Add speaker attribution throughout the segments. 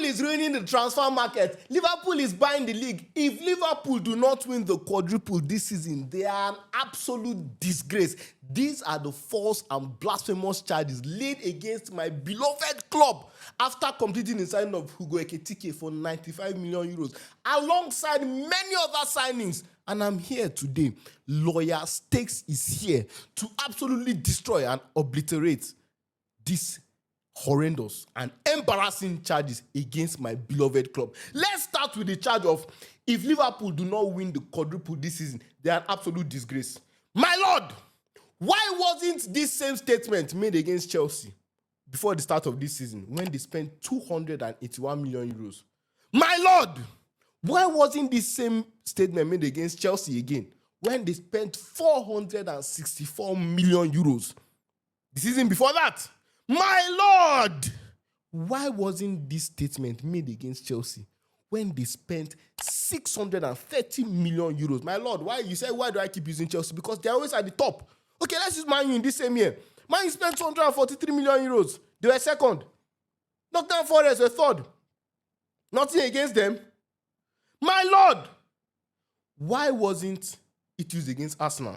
Speaker 1: is ruining the transfer market. Liverpool is buying the league. If Liverpool do not win the quadruple this season, they are an absolute disgrace. These are the false and blasphemous charges laid against my beloved club after completing the signing of Hugo Ekitike for 95 million euros, alongside many other signings. And I'm here today. Lawyer Stakes is here to absolutely destroy and obliterate this horrendous and embarrassing charges against my beloved club. Let's start with the charge of, if Liverpool do not win the quadruple this season, they are an absolute disgrace. My lord, why wasn't this same statement made against Chelsea before the start of this season when they spent 281 million euros? My lord, why wasn't this same statement made against Chelsea again when they spent 464 million euros the season before that? My lord, why wasn't this statement made against Chelsea when they spent 630 million euros? My lord, why? You say, why do I keep using Chelsea? Because they're always at the top. Okay, let's use Man U in this same year. Man U spent 243 million euros. They were second. Nottingham Forest were third. Nothing against them. My lord, why wasn't it used against Arsenal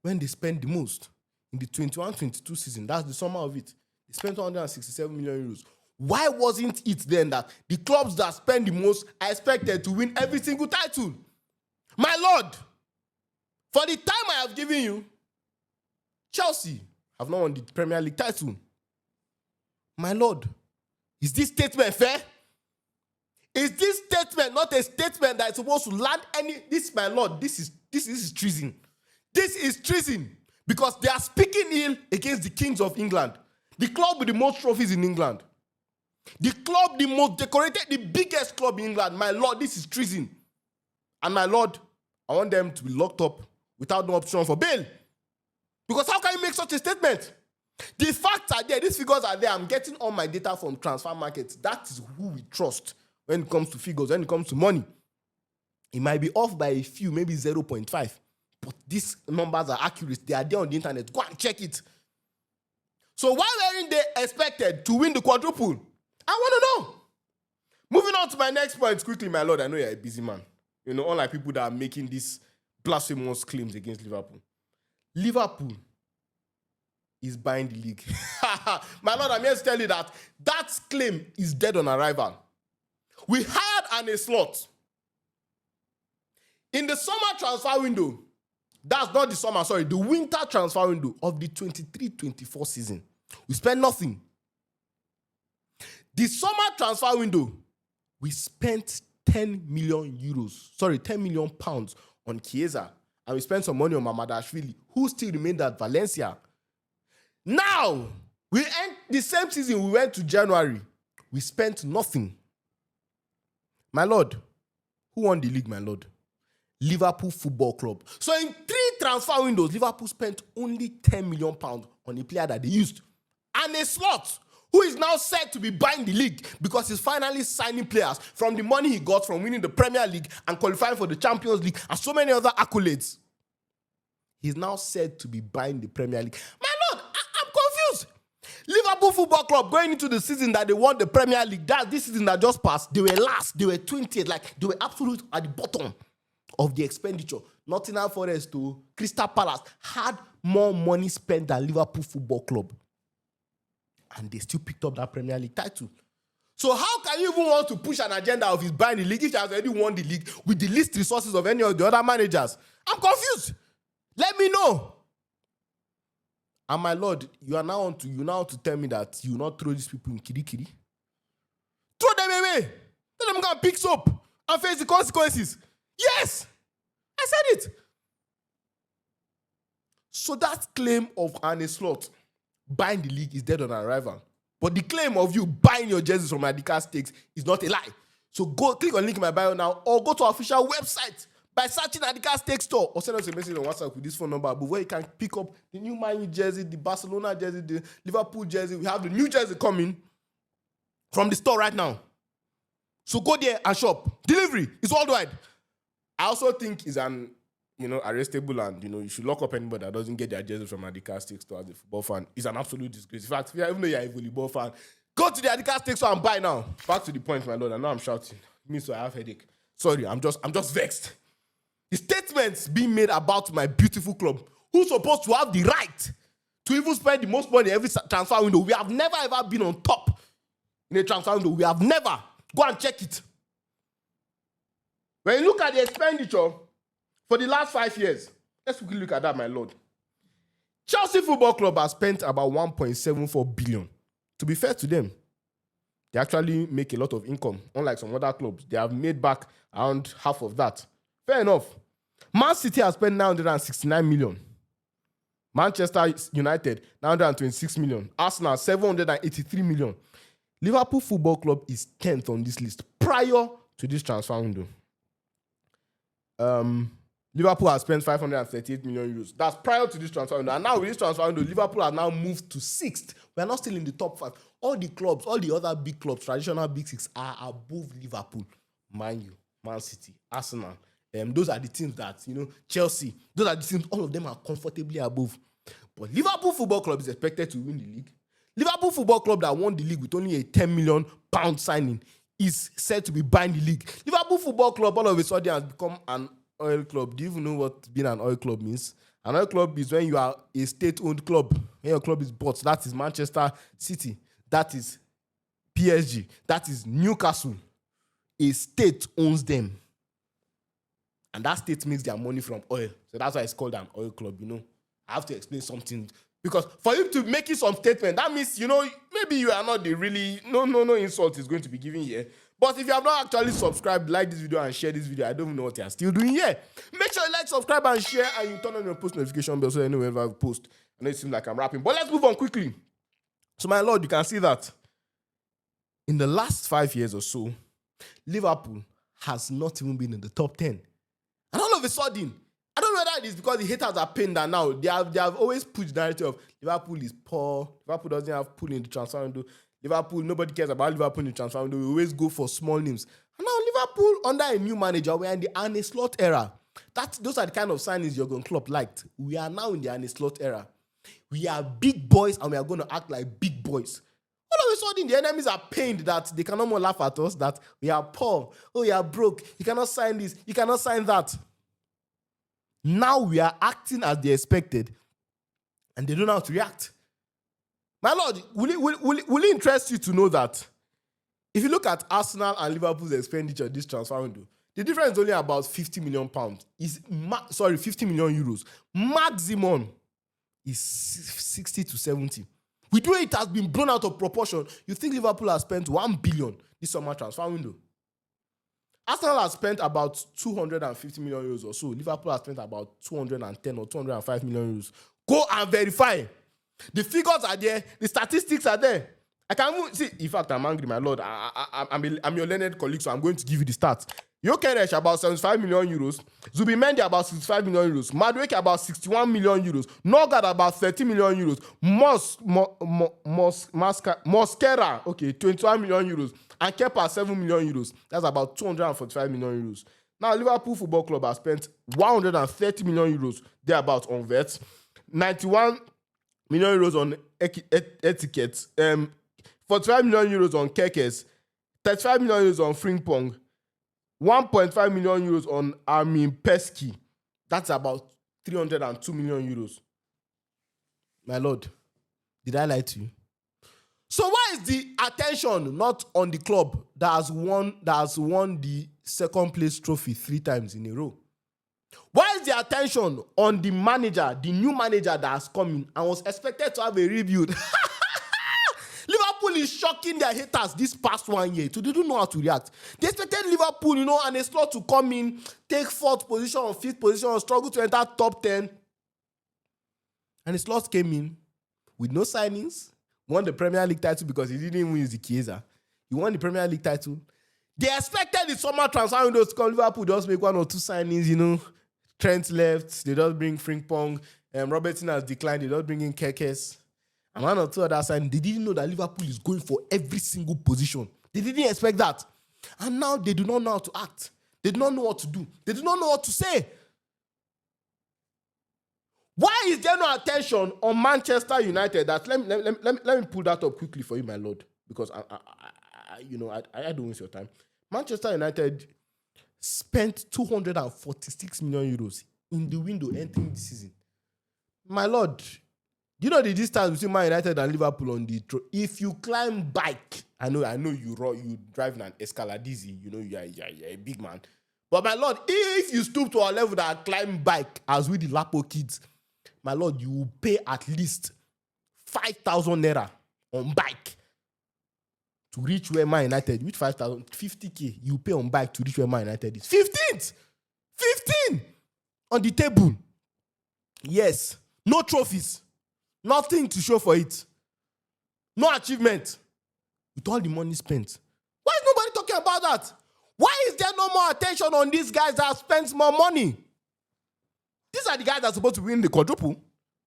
Speaker 1: when they spent the most in the 21-22 season? That's the summer of it. They spent 167 million euros. Why wasn't it then that the clubs that spend the most are expected to win every single title? My lord, for the time I have given you, Chelsea have not won the Premier League title. My lord, is this statement fair? Is this statement not a statement that is supposed to land any? This, my lord, this is treason. This is treason because they are speaking ill against the kings of England. The club with the most trophies in England. The club, the most decorated, the biggest club in England. My lord, this is treason. And my lord, I want them to be locked up without no option for bail. Because how can you make such a statement? The facts are there. These figures are there. I'm getting all my data from transfer markets. That is who we trust when it comes to figures, when it comes to money. It might be off by a few, maybe 0.5. But these numbers are accurate. They are there on the internet. Go and check it. So why weren't they expected to win the quadruple? I want to know. Moving on to my next point quickly, my lord. I know you're a busy man. You know, unlike people that are making these blasphemous claims against Liverpool. Liverpool is buying the league. My lord, I'm here to tell you that that claim is dead on arrival. We hired Arne Slot. In the summer transfer window, that's not the summer, sorry, the winter transfer window of the 23-24 season, we spent nothing. The summer transfer window, we spent 10 million pounds on Chiesa, and we spent some money on Mamadashvili, who still remained at Valencia. Now, we end the same season, we went to January, we spent nothing. My lord, who won the league, my lord? Liverpool Football Club. So in 3 transfer windows, Liverpool spent only 10 million pounds on a player that they used. And a Slot, who is now said to be buying the league because he's finally signing players from the money he got from winning the Premier League and qualifying for the Champions League and so many other accolades. He's now said to be buying the Premier League. My lord, I'm confused. Liverpool Football Club going into the season that they won the Premier League, this season that just passed, they were last, they were 20th, like they were absolute at the bottom of the expenditure. Nottingham Forest to Crystal Palace had more money spent than Liverpool Football Club. And they still picked up that Premier League title. So how can you even want to push an agenda of his buying the league if he has already won the league with the least resources of any of the other managers? I'm confused. Let me know. And my lord, you now to tell me that you will not throw these people in kiri. Throw them away. Let them go and pick soap and face the consequences. Yes, I said it. So that claim of Arne Slot buying the league is dead on arrival. But the claim of you buying your jerseys from Adika Stakes is not a lie. So go click on the link in my bio now or go to our official website by searching Adika Stakes store or send us a message on WhatsApp with this phone number above where you can pick up the new Man U jersey, the Barcelona jersey, the Liverpool jersey. We have the new jersey coming from the store right now. So go there and shop. Delivery is worldwide. I also think it's an, arrestable and, you should lock up anybody that doesn't get their jersey from Adika Stakes store as a football fan. It's an absolute disgrace. In fact, even though you're a volleyball fan, Go to the Adidas take so and buy now. Back to the point, my lord. I know I'm shouting. It means I have headache. Sorry, I'm just vexed. The statements being made about my beautiful club, who's supposed to have the right to even spend the most money every transfer window. We have never ever been on top in a transfer window. We have never. Go and check it. When you look at the expenditure for the last 5 years, let's quickly look at that, my lord. Chelsea Football Club has spent about 1.74 billion. To be fair to them, they actually make a lot of income. Unlike some other clubs, they have made back around half of that. Fair enough. Man City has spent 969 million. Manchester United, 926 million. Arsenal, 783 million. Liverpool Football Club is 10th on this list prior to this transfer window. Liverpool has spent 538 million euros. That's prior to this transfer window. And now with this transfer window, Liverpool are now moved to 6th. We are not still in the top 5. All the clubs, all the other big clubs, traditional big 6, are above Liverpool. Man U, Man City, Arsenal. Those are the teams that, Chelsea. Those are the teams, all of them are comfortably above. But Liverpool Football Club is expected to win the league. Liverpool Football Club that won the league with only a £10 million signing is said to be buying the league. Liverpool Football Club all of a sudden has become an oil club. Do you even know what being an oil club means? An oil club is when you are a state-owned club. When your club is bought, that is Manchester City. That is PSG. That is Newcastle. A state owns them. And that state makes their money from oil. So that's why it's called an oil club, I have to explain something. Because for you to make it some statement, that means, maybe you are not the really, no insult is going to be given here. But if you have not actually subscribed, like this video and share this video, I don't even know what you are still doing here. Make sure you like, subscribe, and share, and you turn on your post notification bell so you know whenever I post. I know it seems like I'm rapping, but let's move on quickly. So, my lord, you can see that in the last 5 years or so, Liverpool has not even been in the top 10. And all of a sudden, I don't know whether it is because the haters are pained that now they have always pushed the narrative of Liverpool is poor. Liverpool doesn't have pull in the transfer window. Liverpool, nobody cares about Liverpool in the transfer window. We always go for small names. And now Liverpool, under a new manager, we're in the Arne Slot era. Those are the kind of signings Jurgen Klopp liked. We are now in the Arne Slot era. We are big boys and we are going to act like big boys. All of a sudden, the enemies are pained that they cannot more laugh at us, that we are poor. Oh, you are broke. You cannot sign this. You cannot sign that. Now we are acting as they expected, and they don't know how to react. My lord, will it interest you to know that if you look at Arsenal and Liverpool's expenditure this transfer window, the difference is only about £50 million. 50 million euros. Maximum is 60 to 70. With the way it has been blown out of proportion, you think Liverpool has spent 1 billion this summer transfer window. Arsenal has spent about 250 million euros or so. Liverpool has spent about 210 or 205 million euros. Go and verify. The figures are there. The statistics are there. I can even see. In fact, I'm angry, my lord. I'm your learned colleague, so I'm going to give you the stats. Jokeres about 75 million euros. Zubimendi about 65 million euros. Madueke about 61 million euros. Norgard about 30 million euros. Mosquera, 21 million euros. And Kepa 7 million euros. That's about 245 million euros. Now, Liverpool Football Club has spent 130 million euros thereabouts on vets, 91 million euros on etiquette, 45 million euros on kekes, 35 million euros on Frimpong, 1.5 million euros on Armin Pesky. That's about 302 million euros. My lord, did I lie to you? So why is the attention not on the club that has won the second place trophy 3 times in a row? Why is the attention on the manager, the new manager that has come in and was expected to have a rebuild? Liverpool is shocking their haters this past 1 year. So they don't know how to react. They expected Liverpool, and a slot to come in, take 4th position or 5th position, or struggle to enter top 10. And the slot came in with no signings, won the Premier League title because he didn't win the Chiesa. He won the Premier League title. They expected the summer transfer window to come. Liverpool just make 1 or 2 signings, Trent left. They just bring Frimpong. Robertson has declined. They just bring in Kekes. And 1 or 2 other signings. They didn't know that Liverpool is going for every single position. They didn't expect that. And now they do not know how to act. They do not know what to do. They do not know what to say. Why is there no attention on Manchester United? Let me pull that up quickly for you, my lord. because I don't waste your time. Manchester United spent 246 million euros in the window entering the season. My lord, you know the distance between Man United and Liverpool on the if you climb bike, I know you drive an Escaladizi, you're a big man. But my lord, if you stoop to our level that climb bike as with the Lapo kids, my lord, you will pay at least 5,000 naira on bike to reach where Man United, with 5,000, 50k, you pay on bike to reach where Man United is. 15 on the table. Yes, no trophies, nothing to show for it, no achievement. With all the money spent, why is nobody talking about that? Why is there no more attention on these guys that spend more money? These are the guys that are supposed to win the quadruple.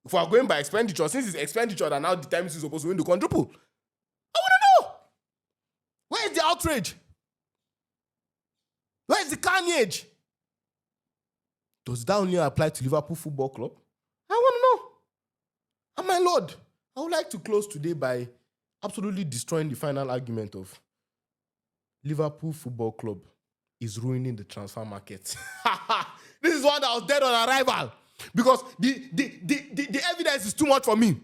Speaker 1: If we are going by expenditure, since it's expenditure that now determines who's supposed to win the quadruple, I want to know. Where is the outrage? Where is the carnage? Does that only apply to Liverpool Football Club? I want to know. And my lord, I would like to close today by absolutely destroying the final argument of Liverpool Football Club is ruining the transfer market. This is one that was dead on arrival because the evidence is too much for me.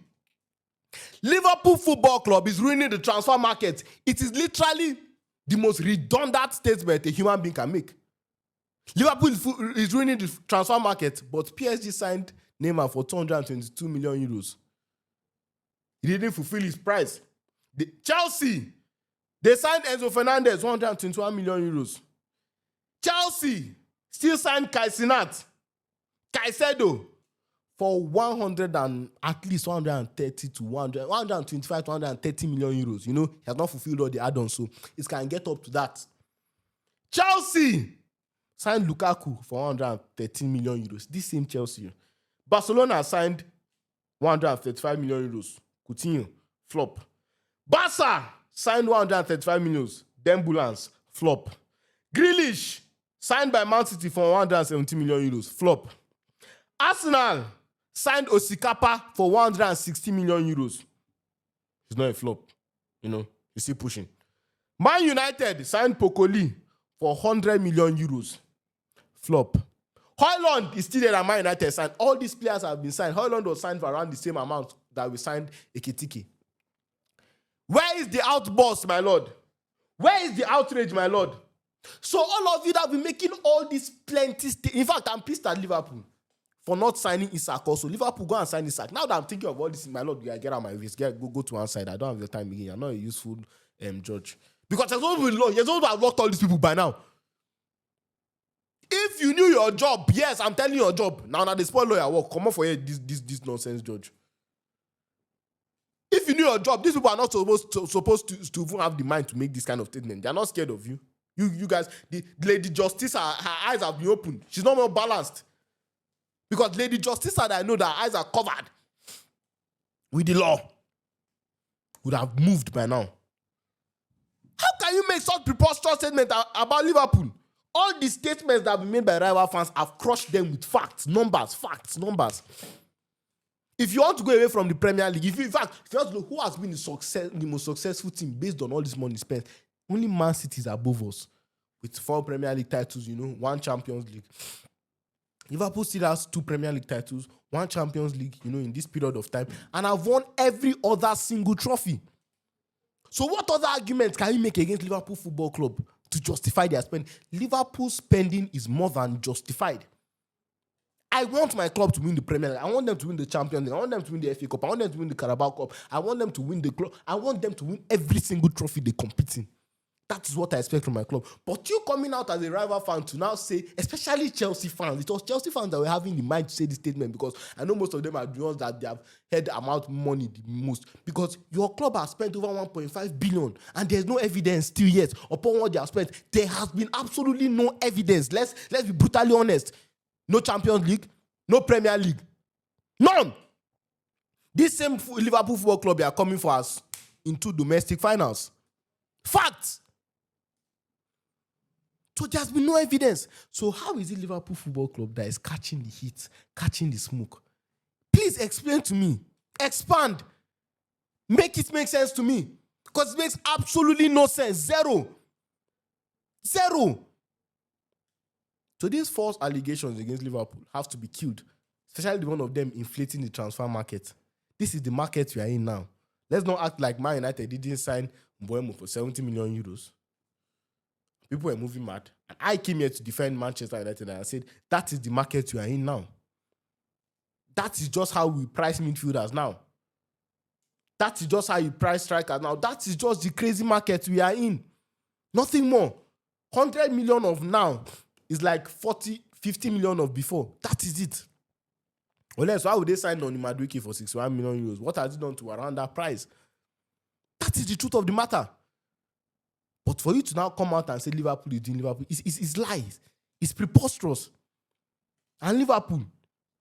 Speaker 1: Liverpool Football Club is ruining the transfer market. It is literally the most redundant statement a human being can make. Liverpool is ruining the transfer market, but PSG signed Neymar for 222 million euros. He didn't fulfill his price. Chelsea, they signed Enzo Fernandez, 121 million euros. Chelsea still signed Caicedo for 100 and at least 130 to 125 to 130 million euros. You know, he has not fulfilled all the add-ons, so it can get up to that. Chelsea signed Lukaku for 113 million euros. This same Chelsea. Barcelona signed 135 million euros. Coutinho, flop. Barca signed 135 million. Dembélé, flop. Grealish signed by Man City for 170 million euros. Flop. Arsenal signed Osikapa for 160 million euros. He's not a flop. You know, he's still pushing. Man United signed Pokoli for 100 million euros. Flop. Højlund is still there at Man United signed. All these players have been signed. Højlund was signed for around the same amount that we signed Ekitike. Where is the outburst, my lord? Where is the outrage, my lord? So all of you that have been making all these plenty... In fact, I'm pissed at Liverpool for not signing Isak also. Liverpool, go and sign Isak. Now that I'm thinking of all this, my lord, get out of my face. Go to one side. I don't have the time again. I'm not a useful judge. Because you're supposed to have locked all these people by now. If you knew your job, yes, I'm telling you your job. Now they spoil lawyer work. Come on for here, this nonsense, judge. If you knew your job, these people are not supposed to even have the mind to make this kind of statement. They're not scared of you. You guys, the Lady Justice, her eyes have been opened. She's not more balanced. Because Lady Justice, that I know that her eyes are covered with the law, would have moved by now. How can you make such preposterous statement about Liverpool? All the statements that have been made by rival fans have crushed them with facts, numbers. If you want to go away from the Premier League, if you want to look who has been the most successful team based on all this money spent, only Man City is above us with 4 Premier League titles, 1 Champions League. Liverpool still has 2 Premier League titles, 1 Champions League, in this period of time, and have won every other single trophy. So what other arguments can you make against Liverpool Football Club to justify their spending? Liverpool spending is more than justified. I want my club to win the Premier League. I want them to win the Champions League. I want them to win the FA Cup. I want them to win the Carabao Cup. I want them to win the club. I want them to win every single trophy they compete in. That is what I expect from my club. But you coming out as a rival fan to now say, especially Chelsea fans, it was Chelsea fans that were having the mind to say this statement, because I know most of them are the ones that they have heard the amount of money the most. Because your club has spent over 1.5 billion and there's no evidence still yet upon what they have spent. There has been absolutely no evidence. Let's be brutally honest. No Champions League, no Premier League. None. This same Liverpool Football Club, they are coming for us into domestic finals. Facts. So there's been no evidence. So how is it Liverpool Football Club that is catching the heat, catching the smoke? Please explain to me. Expand. Make it make sense to me. Because it makes absolutely no sense. Zero. So these false allegations against Liverpool have to be killed, especially the one of them inflating the transfer market. This is the market we are in now. Let's not act like Man United didn't sign Mbeumo for 70 million euros. People were moving mad. And I came here to defend Manchester United and I said, that is the market we are in now. That is just how we price midfielders now. That is just how you price strikers now. That is just the crazy market we are in. Nothing more. 100 million of now is like 40, 50 million of before. That is it. Well, so why would they sign Noni Madueke for 61 million euros? What has it done to around that price? That is the truth of the matter. But for you to now come out and say Liverpool is doing Liverpool, it's lies. It's preposterous. And Liverpool,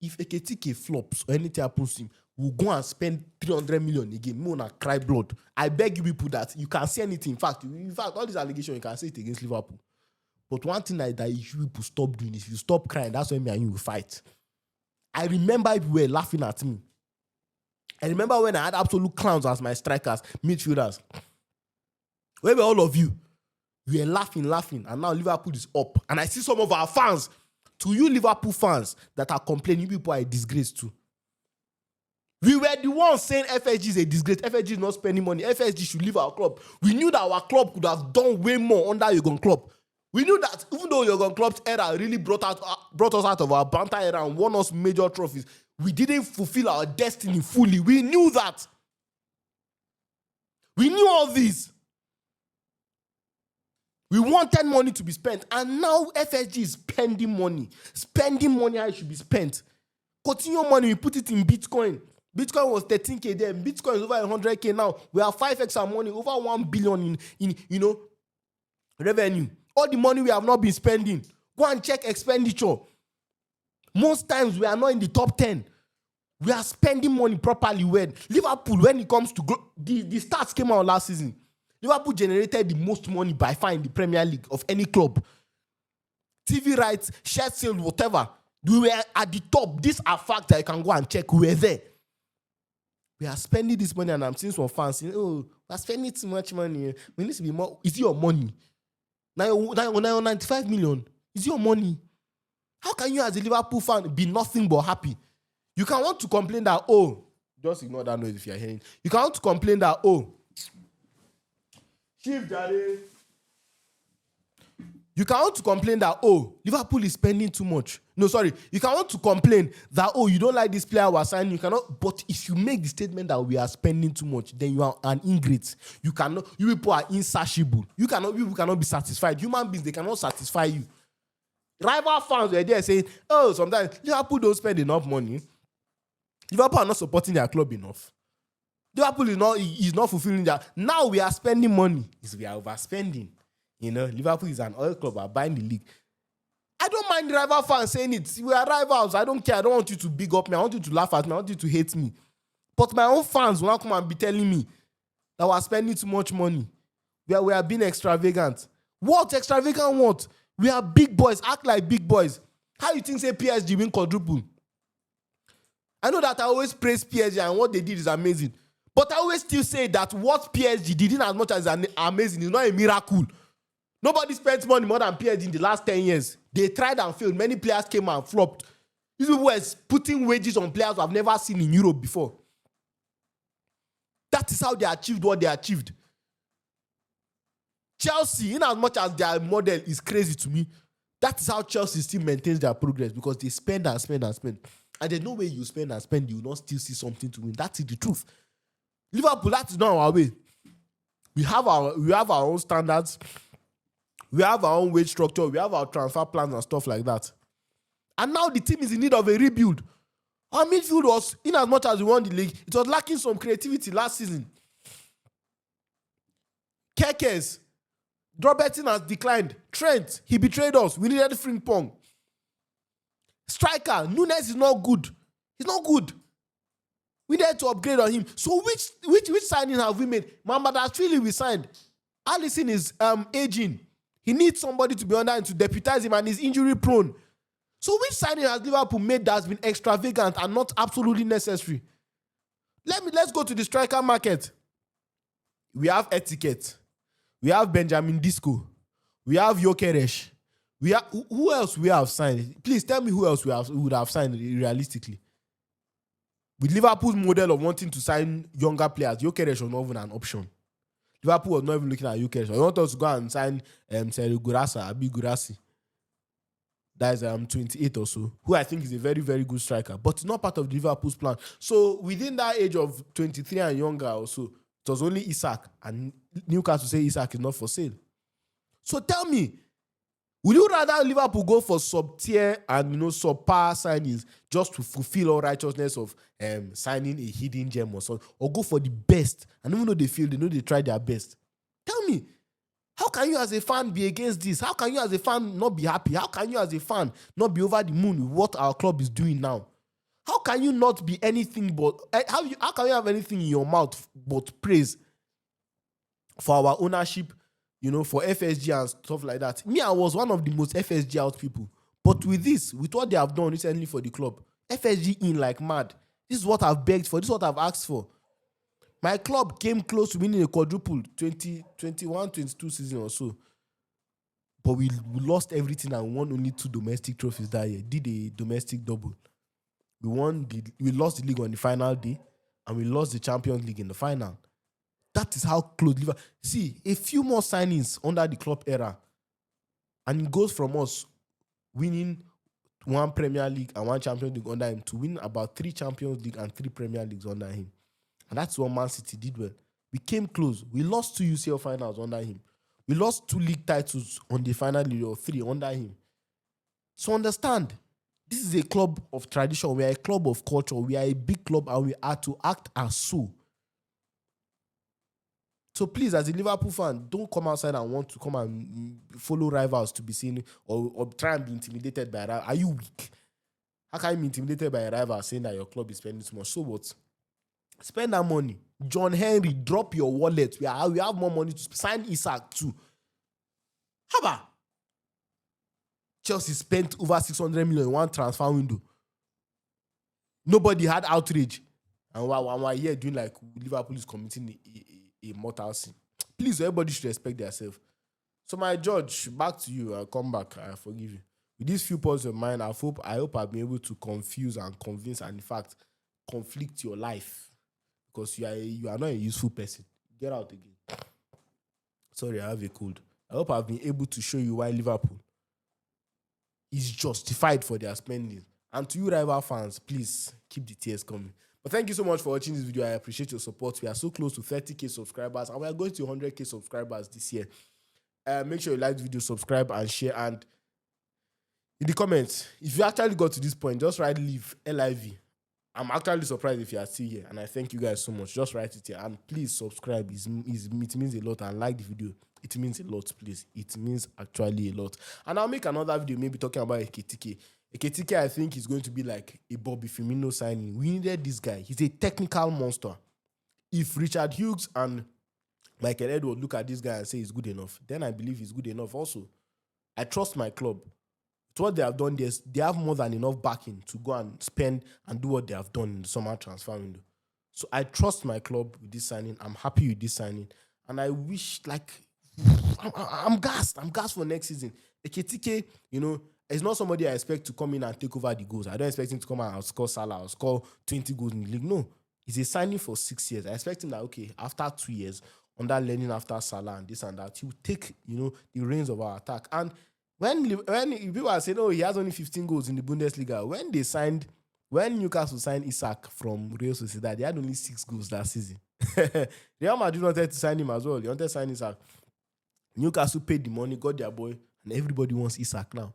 Speaker 1: if Ekitike flops or anything happens to him, we'll go and spend 300 million again. Me wanna cry blood. I beg you people that you can say anything. In fact, all these allegations, you can say it against Liverpool. But one thing that you people stop doing is you stop crying. That's when me and you will fight. I remember people were laughing at me. I remember when I had absolute clowns as my strikers, midfielders. Where were all of you? You were laughing, and now Liverpool is up. And I see some of our fans, to you Liverpool fans that are complaining, people are a disgrace too. We were the ones saying FSG is a disgrace. FSG is not spending money. FSG should leave our club. We knew that our club could have done way more under Jurgen Klopp. We knew that even though Jurgen Klopp's era really brought us out of our banter era and won us major trophies, we didn't fulfill our destiny fully. We knew that. We knew all this. We wanted money to be spent, and now FSG is spending money. Spending money how it should be spent. Continue money, we put it in Bitcoin. Bitcoin was 13K then. Bitcoin is over 100K now. We have 5x our money, over 1 billion in revenue. All the money we have not been spending. Go and check expenditure. Most times we are not in the top 10. We are spending money properly. When Liverpool, when it comes to the stats came out last season. Liverpool generated the most money by far in the Premier League of any club. TV rights, share sales, whatever. We were at the top. These are facts that you can go and check. We were there. We are spending this money, and I'm seeing some fans saying, oh, we're spending too much money. We need to be more. Is it your money? Now 95 million. Is it your money? How can you as a Liverpool fan be nothing but happy? You can want to complain that, oh, just ignore that noise if you're hearing. You can want to complain that, oh, Chief Daddy. You can want to complain that, oh, Liverpool is spending too much. No, sorry. You can want to complain that, oh, you don't like this player we're signing. You cannot. But if you make the statement that we are spending too much, then you are an ingrate. You cannot. You people are insatiable. You people cannot be satisfied. Human beings, they cannot satisfy you. Rival fans were there saying, oh, sometimes Liverpool don't spend enough money. Liverpool are not supporting their club enough. Liverpool is not fulfilling that. Now we are spending money. We are overspending. Liverpool is an oil club. We are buying the league. I don't mind the rival fans saying it. We are rivals. I don't care. I don't want you to big up me. I want you to laugh at me. I want you to hate me. But my own fans will not come and be telling me that we are spending too much money. We are being extravagant. What? Extravagant what? We are big boys. Act like big boys. How you think say PSG win quadruple? I know that I always praise PSG and what they did is amazing. But I always still say that what PSG did in as much as amazing is not a miracle. Nobody spent money more than PSG in the last 10 years. They tried and failed. Many players came and flopped. These people were putting wages on players I've never seen in Europe before. That is how they achieved what they achieved. Chelsea, in as much as their model is crazy to me, that is how Chelsea still maintains their progress because they spend and spend and spend. And there's no way you spend and spend, you will not still see something to win. That is the truth. Liverpool, that is not our way. We have our own standards. We have our own wage structure. We have our transfer plans and stuff like that. And now the team is in need of a rebuild. Our midfield was, in as much as we won the league, it was lacking some creativity last season. Kekes, Robertson has declined. Trent, he betrayed us. We needed Frimpong. Striker, Nunes is not good. He's not good. We need to upgrade on him. So which signing have we made? Mamardashvili we signed. Alisson is aging. He needs somebody to be under and to deputize him, and he's injury prone. So which signing has Liverpool made that has been extravagant and not absolutely necessary? Let's go to the striker market. We have Etiquette. We have Benjamin Disco. We have Jokeres. We have who else we have signed? Please tell me who else we would have signed realistically. With Liverpool's model of wanting to sign younger players, Jokeres was not even an option. Liverpool was not even looking at Jokeres. They want us to go and sign Sergio Gurasa, Abi Gurasi. That is 28 or so, who I think is a very, very good striker, but it's not part of Liverpool's plan. So within that age of 23 and younger also, it was only Isak, and Newcastle say Isak is not for sale. So tell me, would you rather Liverpool go for sub-tier and subpar signings just to fulfill all righteousness of signing a hidden gem or something, or go for the best? And even though they feel, they know they try their best. Tell me, how can you as a fan be against this? How can you as a fan not be happy? How can you as a fan not be over the moon with what our club is doing now? How can you not be anything but... How can you have anything in your mouth but praise for our ownership, for FSG and stuff like that? Me, I was one of the most FSG out people. But with this, with what they have done recently for the club, FSG in like mad. This is what I've begged for. This is what I've asked for. My club came close to winning a quadruple 2021-22 season or so. But we lost everything and won only 2 domestic trophies that year. Did a domestic double. We lost the league on the final day, and we lost the Champions League in the final. That is how close Liverpool. See, a few more signings under the club era, and it goes from us winning 1 Premier League and 1 Champions League under him to win about 3 Champions League and 3 Premier Leagues under him. And that's what Man City did well. We came close. We lost 2 UCL finals under him. We lost 2 league titles on the final league, or 3 under him. So understand, this is a club of tradition. We are a club of culture. We are a big club, and we are to act as so. So please, as a Liverpool fan, don't come outside and want to come and follow rivals to be seen, or try and be intimidated by a rival. Are you weak? How can you be intimidated by a rival saying that your club is spending too much? So what? Spend that money. John Henry, drop your wallet. We have more money to sign Isak too. How about Chelsea spent over 600 million in 1 transfer window? Nobody had outrage. And we're here doing like Liverpool is committing a mortal sin. Please, everybody should respect themselves. So my judge, back to you. I'll come back. I forgive you. With these few points of mine, I hope I've been able to confuse and convince and in fact conflict your life. Because you are not a useful person. Get out again. Sorry, I have a cold. I hope I've been able to show you why Liverpool is justified for their spending. And to you rival fans, please keep the tears coming. But thank you so much for watching this video. I appreciate your support. We are so close to 30k subscribers, and we are going to 100k subscribers this year. Make sure you like the video, subscribe, and share. And in the comments, if you actually got to this point, just write live, L-I-V. I'm actually surprised if you are still here, and I thank you guys so much. Just write it here, and please subscribe. It means a lot, and like the video. It means a lot, please. It means actually a lot. And I'll make another video maybe talking about Ekitike. Ekitike, I think, is going to be like a Bobby Firmino signing. We needed this guy. He's a technical monster. If Richard Hughes and Michael Edwards look at this guy and say he's good enough, then I believe he's good enough also. I trust my club. What they have done, they have more than enough backing to go and spend and do what they have done in the summer transfer window. So I trust my club with this signing. I'm happy with this signing. And I wish, I'm gassed. I'm gassed for next season. Ekitike, is not somebody I expect to come in and take over the goals. I don't expect him to come and score Salah or score 20 goals in the league. No. He's a signing for 6 years. I expect him that, okay, after 2 years, under learning after Salah and this and that, he will take, the reins of our attack. And when people are saying, oh, he has only 15 goals in the Bundesliga, when Newcastle signed Isak from Real Sociedad, they had only 6 goals that season. Real Madrid wanted to sign him as well. They wanted to sign Isak. Newcastle paid the money, got their boy, and everybody wants Isak now.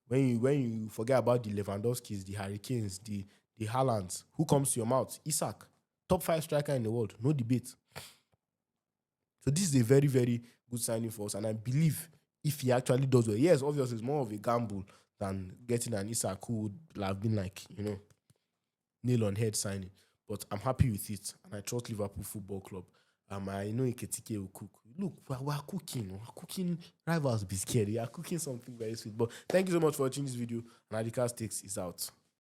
Speaker 1: When you forget about the Lewandowskis, the Hurricanes, the Haalands, who comes to your mouth? Isak. Top 5 striker in the world. No debate. So this is a very, very good signing for us, and I believe if he actually does well, yes, obviously it's more of a gamble than getting an Isak who would have been like, nail on head signing. But I'm happy with it, and I trust Liverpool Football Club. I know Ekitike will cook. Look, we're cooking. We're cooking. Rivals be scared. We are cooking something very sweet. But thank you so much for watching this video. And Adika's Takes is out.